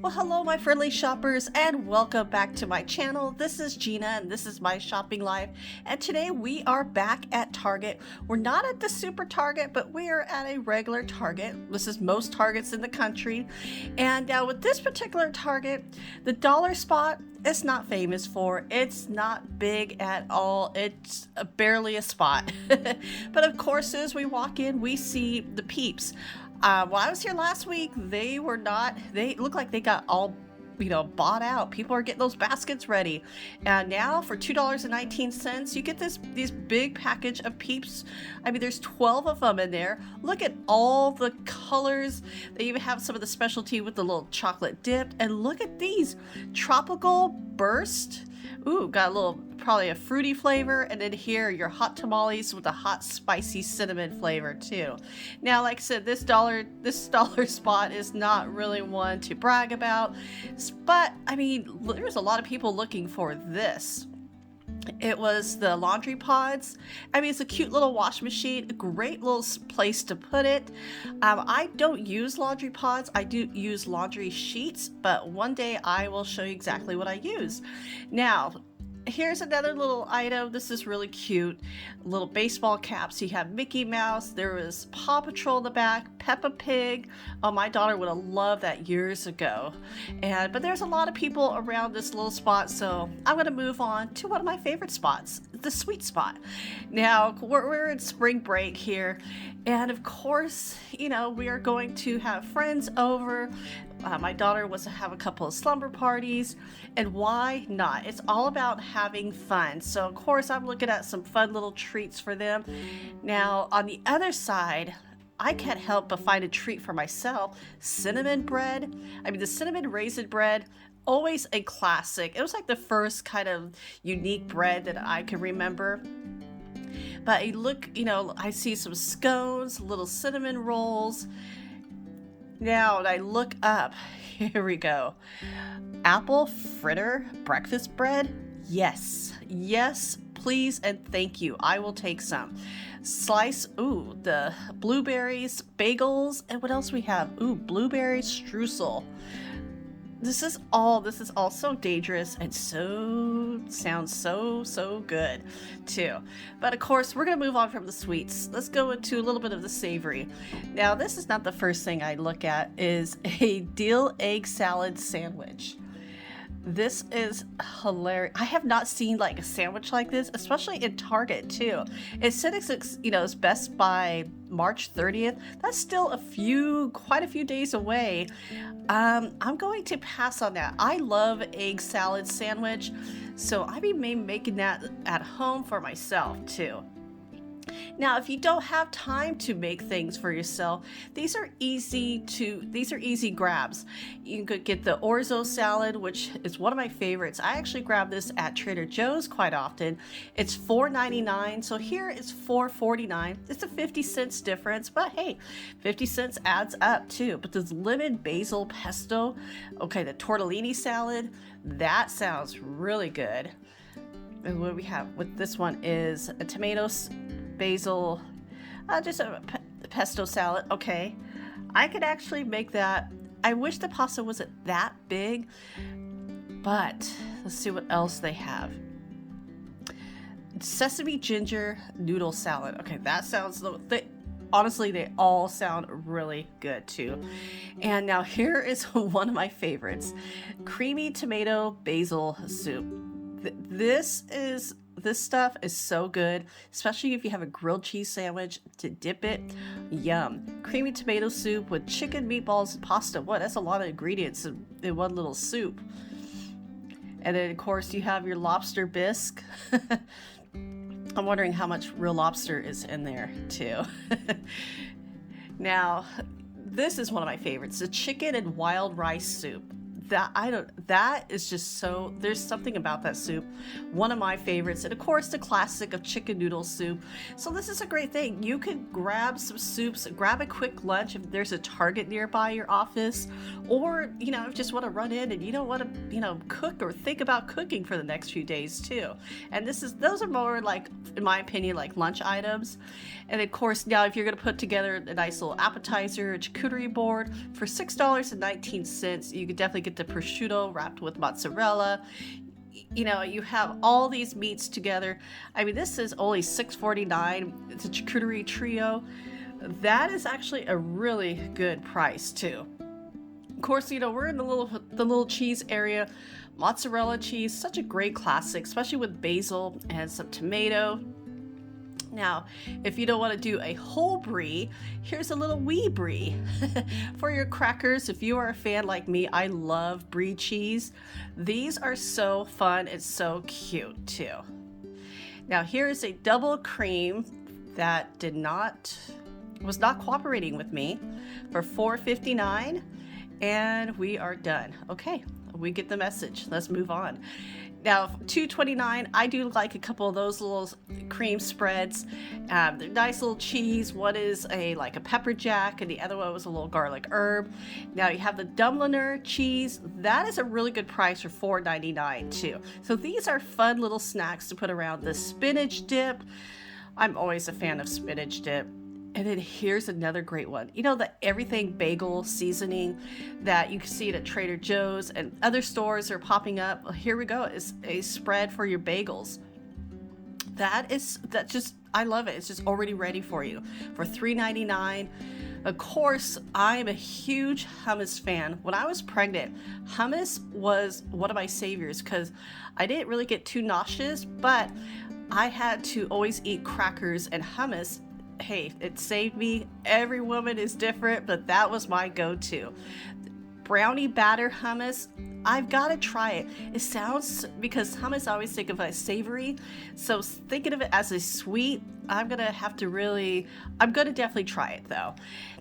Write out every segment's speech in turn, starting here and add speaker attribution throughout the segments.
Speaker 1: Well, hello, my friendly shoppers, and welcome back to my channel. This is Gina, and this is my shopping life. And today we are back at Target. We're not at the super Target, but we are at a regular Target. This is most Targets in the country. And now with this particular Target, the dollar spot is not famous for. It's not big at all. It's barely a spot. But of course, as we walk in, we see the peeps. While I was here last week, they look like they got all, bought out. People are getting those baskets ready. And now for $2.19, you get these big package of Peeps. I mean, there's 12 of them in there. Look at all the colors. They even have some of the specialty with the little chocolate dip. And look at these tropical burst. Ooh, got probably a fruity flavor, and then here your hot tamales with a hot spicy cinnamon flavor too. Now, like I said, this dollar spot is not really one to brag about, but I mean, there's a lot of people looking for this. It was the laundry pods. I mean, it's a cute little wash machine, a great little place to put it. I don't use laundry pods. I do use laundry sheets, but one day I will show you exactly what I use. Now, here's another little item. This is really cute. Little baseball caps. You have Mickey Mouse. There was Paw Patrol in the back, Peppa Pig. Oh, my daughter would have loved that years ago. But there's a lot of people around this little spot, so I'm going to move on to one of my favorite spots, the sweet spot. Now, we're in spring break here, and of course, we are going to have friends over. My daughter wants to have a couple of slumber parties, and why not? It's all about having fun. So, of course, I'm looking at some fun little treats for them. Now, on the other side, I can't help but find a treat for myself. Cinnamon bread. I mean, the cinnamon raisin bread, always a classic. It was like the first kind of unique bread that I can remember. But I see some scones, little cinnamon rolls. Now, when I look up, here we go. Apple fritter breakfast bread? Yes, please and thank you. I will take some. Slice, the blueberries, bagels, and what else we have? Blueberry streusel. This is all so dangerous and sounds so good too. But of course, we're gonna move on from the sweets. Let's go into a little bit of the savory. Now, this is not the first thing I look at, is a dill egg salad sandwich. This is hilarious. I have not seen like a sandwich like this, especially in Target too. It said it's best by March 30th. That's still quite a few days away. I'm going to pass on that. I love egg salad sandwich, so I be making that at home for myself too. Now, if you don't have time to make things for yourself, these are easy grabs. You could get the orzo salad, which is one of my favorites. I actually grab this at Trader Joe's quite often. It's $4.99, so here it's $4.49. It's a 50 cents difference, but hey, 50 cents adds up too. But this lemon basil pesto, okay, the tortellini salad, that sounds really good. And what we have with this one is a tomatoes, basil, just a pesto salad. Okay, I could actually make that. I wish the pasta wasn't that big, but let's see what else they have. Sesame ginger noodle salad. Okay, that sounds, honestly, they all sound really good too. And now here is one of my favorites, creamy tomato basil soup. This stuff is so good, especially if you have a grilled cheese sandwich to dip it. Yum. Creamy tomato soup with chicken, meatballs, and pasta. What? That's a lot of ingredients in one little soup. And then, of course, you have your lobster bisque. I'm wondering how much real lobster is in there, too. Now, this is one of my favorites, the chicken and wild rice soup. that is just so, there's something about that soup. One of my favorites, and of course the classic of chicken noodle soup. So this is a great thing. You can grab some soups, grab a quick lunch if there's a Target nearby your office, or just want to run in and you don't want to cook or think about cooking for the next few days too. And those are more like, in my opinion, like lunch items. And of course, now if you're going to put together a nice little appetizer, a charcuterie board for $6.19, you could definitely get the prosciutto wrapped with mozzarella. You have all these meats together. I mean, this is only $6.49. It's a charcuterie trio. That is actually a really good price too. Of course, we're in the little cheese area. Mozzarella cheese, such a great classic, especially with basil and some tomato. Now, if you don't want to do a whole brie, here's a little wee brie. For your crackers, if you are a fan like me, I love brie cheese. These are so fun and so cute too. Now, here is a double cream that was not cooperating with me for $4.59, and we are done. Okay, we get the message. Let's move on. Now, $2.29, I do like a couple of those little cream spreads. They're nice little cheese. One is like a pepper jack, and the other one was a little garlic herb. Now, you have the Dubliner cheese. That is a really good price for $4.99 too. So these are fun little snacks to put around. The spinach dip. I'm always a fan of spinach dip. And then here's another great one. The everything bagel seasoning that you can see it at Trader Joe's and other stores are popping up. Well, here we go. It's a spread for your bagels. I love it. It's just already ready for you for $3.99. Of course, I'm a huge hummus fan. When I was pregnant, hummus was one of my saviors because I didn't really get too nauseous, but I had to always eat crackers and hummus. Hey, it saved me. Every woman is different, but that was my go-to. Brownie batter hummus, I've got to try it. It sounds, because hummus I always think of as savory, so thinking of it as a sweet, I'm gonna definitely try it though.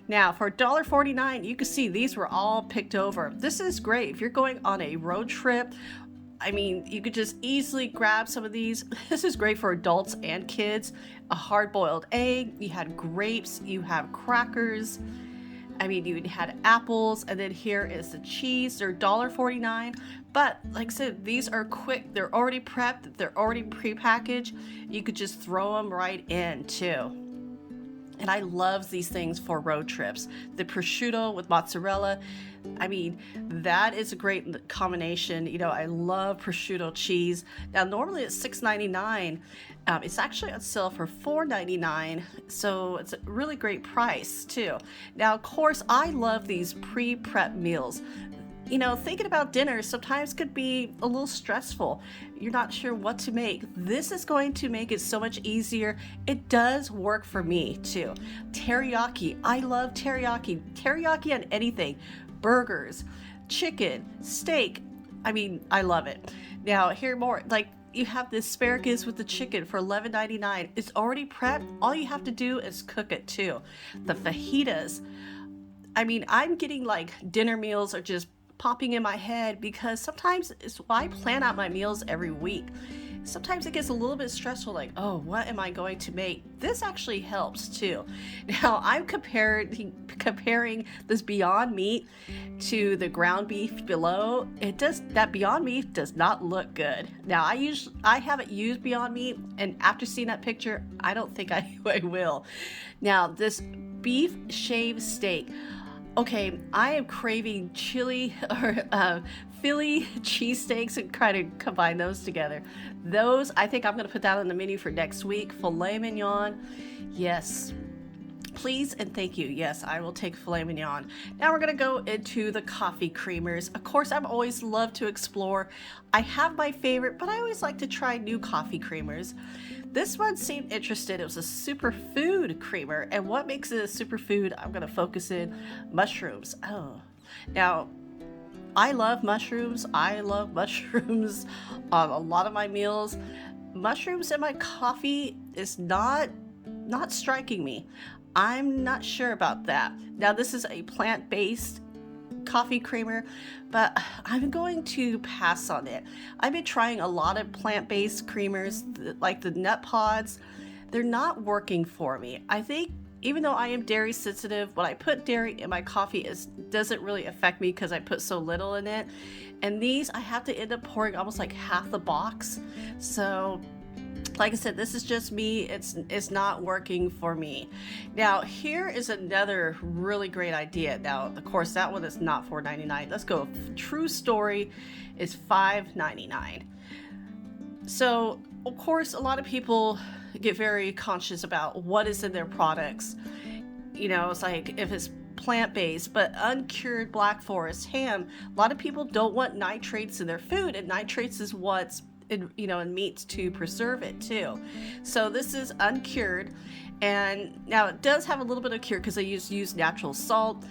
Speaker 1: Now for $1.49, you can see these were all picked over. This is great if you're going on a road trip. I mean, you could just easily grab some of these. This is great for adults and kids. A hard-boiled egg, you had grapes, you have crackers. I mean, you had apples, and then here is the cheese. They're $1.49, but like I said, these are quick. They're already prepped. They're already prepackaged. You could just throw them right in too. And I love these things for road trips. The prosciutto with mozzarella. I mean, that is a great combination. I love prosciutto cheese. Now, normally it's $6.99. It's actually on sale for $4.99. So it's a really great price too. Now, of course, I love these pre-prep meals. Thinking about dinner sometimes could be a little stressful. You're not sure what to make. This is going to make it so much easier. It does work for me too. Teriyaki. I love teriyaki. Teriyaki on anything. Burgers, chicken, steak. I mean, I love it. Now, here more. Like, you have the asparagus with the chicken for $11.99. It's already prepped. All you have to do is cook it too. The fajitas. I mean, I'm getting like dinner meals are just popping in my head because sometimes I plan out my meals every week. Sometimes it gets a little bit stressful, like, oh, what am I going to make? This actually helps too. Now, I'm comparing this Beyond Meat to the ground beef below. That Beyond Meat does not look good. Now, I haven't used Beyond Meat, and after seeing that picture, I don't think I will. Now, this beef shaved steak. Okay, I am craving chili or Philly cheesesteaks and try to combine those together. Those, I think I'm going to put that on the menu for next week. Filet mignon, yes. Please and thank you. Yes, I will take filet mignon. Now we're going to go into the coffee creamers. Of course, I've always loved to explore. I have my favorite, but I always like to try new coffee creamers. This one seemed interested. It was a superfood creamer. And what makes it a superfood? I'm going to focus in mushrooms. Oh, now I love mushrooms. I love mushrooms on a lot of my meals. Mushrooms in my coffee is not striking me. I'm not sure about that. Now, this is a plant-based coffee creamer, but I'm going to pass on it. I've been trying a lot of plant-based creamers, like the nut pods. They're not working for me. I think even though I am dairy sensitive, when I put dairy in my coffee, it doesn't really affect me because I put so little in it. And these, I have to end up pouring almost like half the box. So like I said, this is just me. It's not working for me. Now, here is another really great idea. Now, of course, that one is not $4.99. Let's go. True story is $5.99. So, of course, a lot of people get very conscious about what is in their products. You know, it's like if it's plant-based, but uncured Black Forest ham, a lot of people don't want nitrates in their food, and nitrates is what's in meats to preserve it too. So this is uncured, and now it does have a little bit of cure because they use natural salt.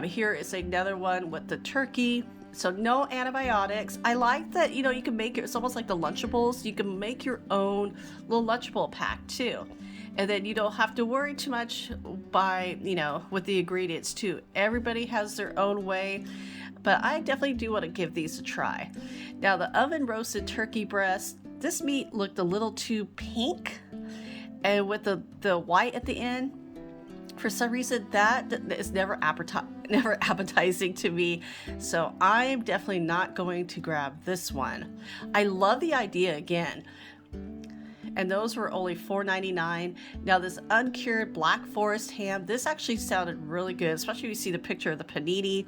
Speaker 1: Here is another one with the turkey. So no antibiotics. I like that, you can make it, it's almost like the Lunchables. You can make your own little Lunchable pack too. And then you don't have to worry too much with the ingredients too. Everybody has their own way, but I definitely do want to give these a try. Now the oven roasted turkey breast, this meat looked a little too pink, and with the white at the end, for some reason that is never appetizing to me. So I'm definitely not going to grab this one. I love the idea again. And those were only $4.99. Now this uncured Black Forest ham, this actually sounded really good, especially when you see the picture of the panini.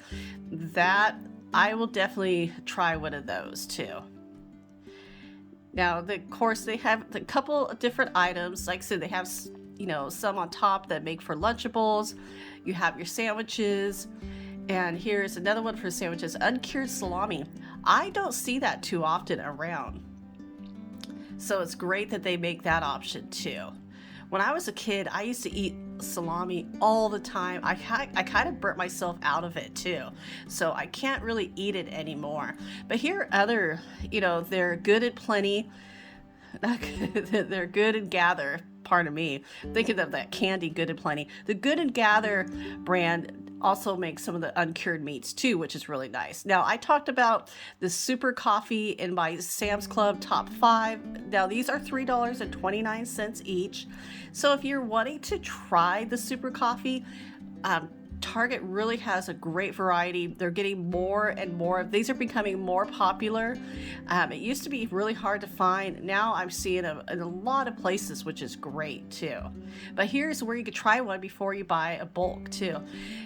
Speaker 1: That I will definitely try one of those too. Now, of course, they have a couple of different items. Like I said, they have some on top that make for Lunchables. You have your sandwiches, and here's another one for sandwiches, uncured salami. I don't see that too often around. So it's great that they make that option too. When I was a kid, I used to eat salami all the time. I kind of burnt myself out of it too. So I can't really eat it anymore. But here are other, they're good and plenty. They're good and gather. Pardon me. Thinking of that candy Good and Plenty. The Good and Gather brand also makes some of the uncured meats too, which is really nice. Now, I talked about the super coffee in my Sam's Club top 5. Now, these are $3.29 each. So if you're wanting to try the super coffee, Target really has a great variety. They're getting more and more. These are becoming more popular. It used to be really hard to find. Now I'm seeing them in a lot of places, which is great too. But here's where you could try one before you buy a bulk too.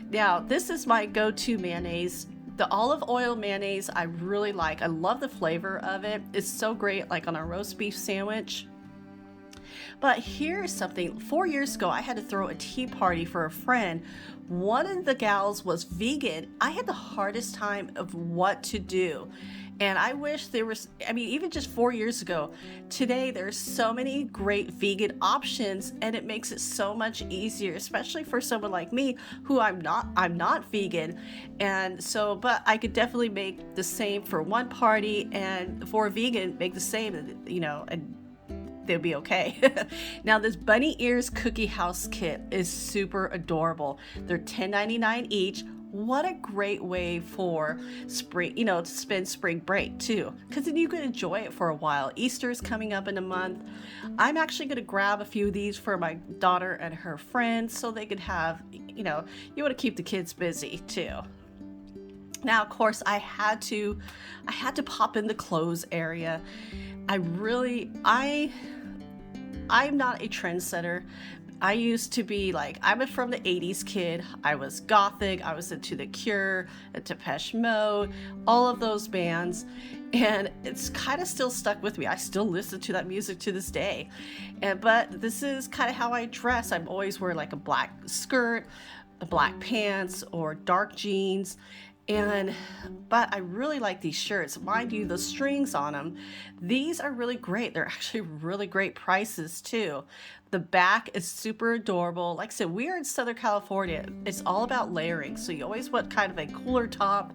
Speaker 1: Now, this is my go-to mayonnaise. The olive oil mayonnaise I really like. I love the flavor of it. It's so great, like on a roast beef sandwich. But here's something. 4 years ago, I had to throw a tea party for a friend. One of the gals was vegan. I had the hardest time of what to do. And I wish there was, even just 4 years ago, today there's so many great vegan options, and it makes it so much easier, especially for someone like me who I'm not vegan. And so, but I could definitely make the same for one party, and for a vegan, make the same, and they'll be okay. Now, this bunny ears cookie house kit is super adorable. They're $10.99 each. What a great way for spring, to spend spring break too, because then you can enjoy it for a while. Easter is coming up in a month. I'm actually going to grab a few of these for my daughter and her friends so they could have, you want to keep the kids busy too. Now, of course, I had to pop in the clothes area. I'm not a trendsetter. I used to be I'm from the 80s kid. I was gothic. I was into The Cure, Depeche Mode, all of those bands. And it's kind of still stuck with me. I still listen to that music to this day. But this is kind of how I dress. I'm always wearing a black skirt, black pants, or dark jeans. But I really like these shirts. Mind you, the strings on them, these are really great. They're actually really great prices too. The back is super adorable. Like I said, we are in Southern California. It's all about layering. So you always want kind of a cooler top,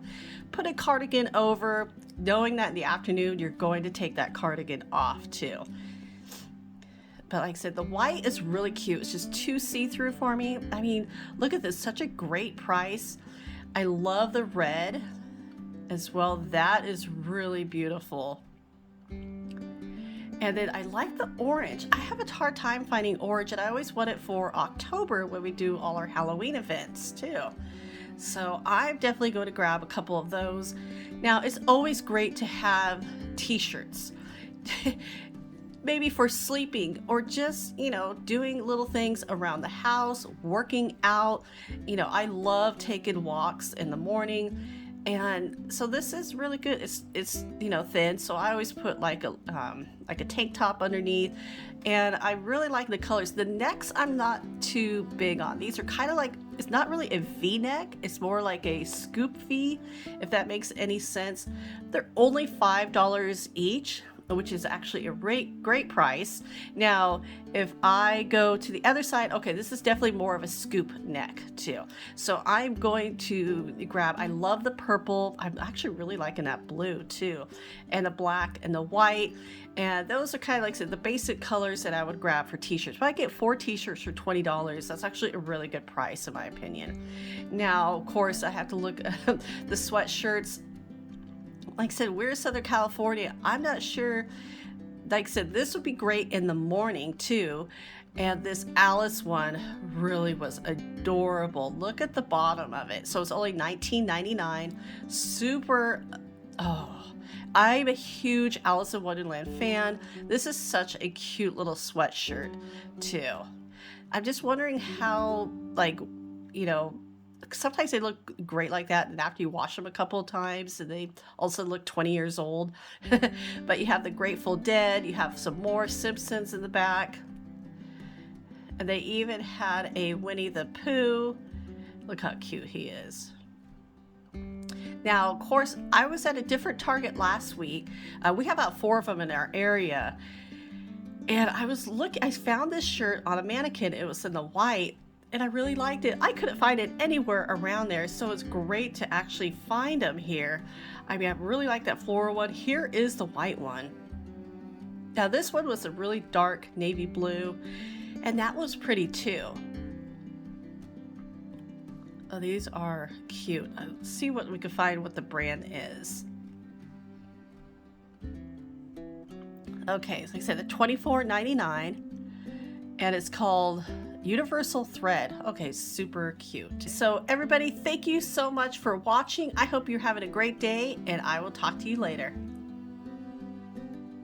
Speaker 1: put a cardigan over, knowing that in the afternoon, you're going to take that cardigan off too. But like I said, the white is really cute. It's just too see-through for me. Look at this, such a great price. I love the red as well. That is really beautiful. And then I like the orange. I have a hard time finding orange, and I always want it for October when we do all our Halloween events too. So I'm definitely going to grab a couple of those. Now, it's always great to have t-shirts. Maybe for sleeping or just, doing little things around the house, working out. I love taking walks in the morning. And so this is really good. It's thin, so I always put like a tank top underneath, and I really like the colors. The necks I'm not too big on. These are kind of like, it's not really a V-neck, it's more like a scoop V, if that makes any sense. They're only $5 each, which is actually a great price. Now, if I go to the other side, okay, this is definitely more of a scoop neck too. So I'm going to grab, I love the purple. I'm actually really liking that blue too. And the black and the white. And those are kind of like the basic colors that I would grab for t-shirts. If I get 4 t-shirts for $20, that's actually a really good price in my opinion. Now, of course, I have to look at the sweatshirts. Like I said, we're in Southern California. I'm not sure. Like I said, this would be great in the morning too. And this Alice one really was adorable. Look at the bottom of it. So it's only $19.99. Super. Oh, I'm a huge Alice in Wonderland fan. This is such a cute little sweatshirt too. I'm just wondering how, sometimes they look great like that, and after you wash them a couple of times, and they also look 20 years old. But you have the Grateful Dead, you have some more Simpsons in the back, and they even had a Winnie the Pooh. Look how cute he is. Now, of course, I was at a different Target last week. We have about 4 of them in our area, and I found this shirt on a mannequin. It was in the white, and I really liked it. I couldn't find it anywhere around there, so it's great to actually find them here. I mean, I really like that floral one. Here is the white one. Now, this one was a really dark navy blue, and that was pretty too. Oh, these are cute. Let's see what we can find, what the brand is. Okay, so like I said, the $24.99, and it's called Universal Thread. Okay, super cute. So everybody, thank you so much for watching. I hope you're having a great day, and I will talk to you later.